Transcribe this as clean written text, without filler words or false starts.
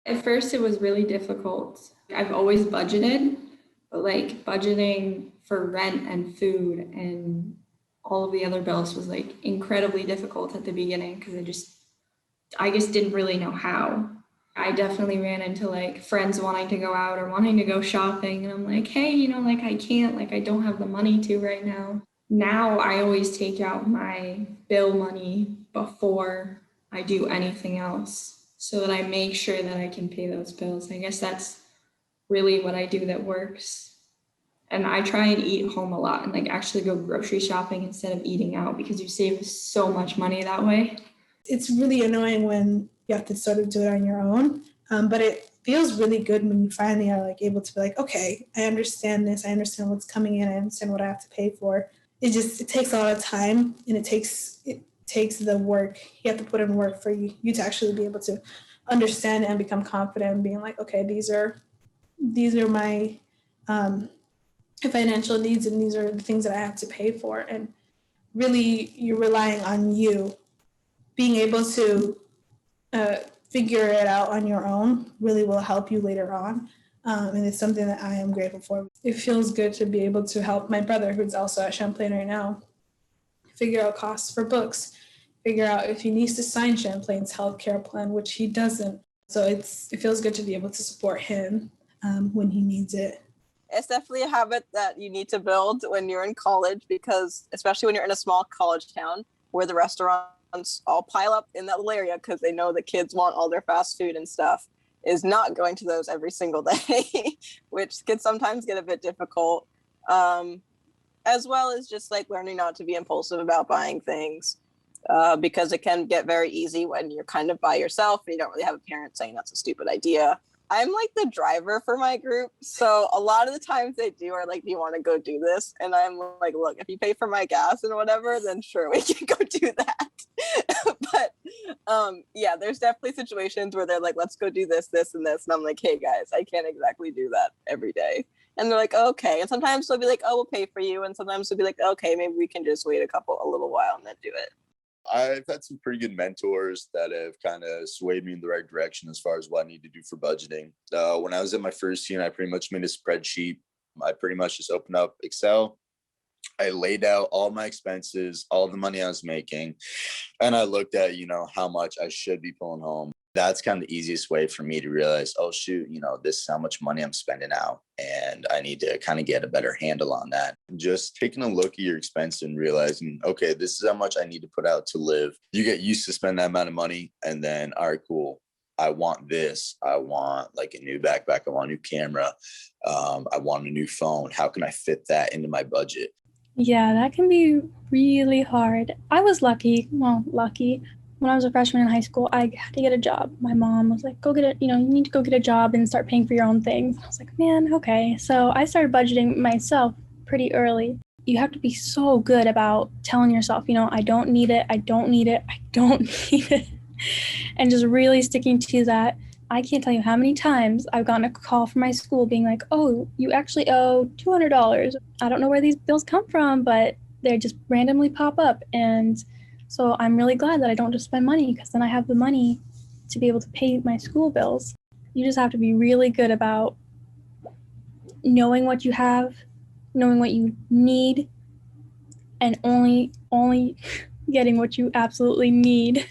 At first, it was really difficult. I've always budgeted, but like budgeting for rent and food and all of the other bills was like incredibly difficult at the beginning because I just didn't really know how. I definitely ran into like friends wanting to go out or wanting to go shopping, and I'm like, hey, like I can't, like I don't have the money to right now. Now I always take out my bill money before I do anything else so that I make sure that I can pay those bills. I guess that's really what I do that works. And I try and eat home a lot and like actually go grocery shopping instead of eating out because you save so much money that way. It's really annoying when you have to sort of do it on your own, but it feels really good when you finally are like able to be like, okay, I understand this. I understand what's coming in. I understand what I have to pay for. It takes a lot of time, and it takes the work. You have to put in work for you to actually be able to understand and become confident and being like, okay, these are my financial needs, and these are the things that I have to pay for. And really, you're relying on you being able to figure it out on your own really will help you later on. And it's something that I am grateful for. It feels good to be able to help my brother, who's also at Champlain right now, figure out costs for books, figure out if he needs to sign Champlain's healthcare plan, which he doesn't. So it feels good to be able to support him when he needs it. It's definitely a habit that you need to build when you're in college, because especially when you're in a small college town where the restaurants all pile up in that little area because they know the kids want all their fast food and stuff, is not going to those every single day, which can sometimes get a bit difficult, as well as just like learning not to be impulsive about buying things, because it can get very easy when you're kind of by yourself and you don't really have a parent saying that's a stupid idea. I'm like the driver for my group, so a lot of the times they are like, do you want to go do this? And I'm like, look, if you pay for my gas and whatever, then sure, we can go do that. But yeah, there's definitely situations where they're like, let's go do this, this, and this. And I'm like, hey guys, I can't exactly do that every day. And they're like, okay. And sometimes they'll be like, oh, we'll pay for you. And sometimes they'll be like, okay, maybe we can just wait a little while and then do it. I've had some pretty good mentors that have kind of swayed me in the right direction as far as what I need to do for budgeting. When I was at my first year, I pretty much made a spreadsheet. I pretty much just opened up Excel. I laid out all my expenses, all the money I was making, and I looked at, how much I should be pulling home. That's kind of the easiest way for me to realize, oh, shoot, this is how much money I'm spending out, and I need to kind of get a better handle on that. Just taking a look at your expense and realizing, okay, this is how much I need to put out to live. You get used to spend that amount of money, and then, all right, cool. I want this. I want like a new backpack. I want a new camera. I want a new phone. How can I fit that into my budget? Yeah, that can be really hard. I was lucky. When I was a freshman in high school, I had to get a job. My mom was like, go get it, you need to go get a job and start paying for your own things. I was like, man, okay. So I started budgeting myself pretty early. You have to be so good about telling yourself, I don't need it, I don't need it, I don't need it. And just really sticking to that. I can't tell you how many times I've gotten a call from my school being like, oh, you actually owe $200. I don't know where these bills come from, but they just randomly pop up. And so I'm really glad that I don't just spend money, because then I have the money to be able to pay my school bills. You just have to be really good about knowing what you have, knowing what you need, and only getting what you absolutely need.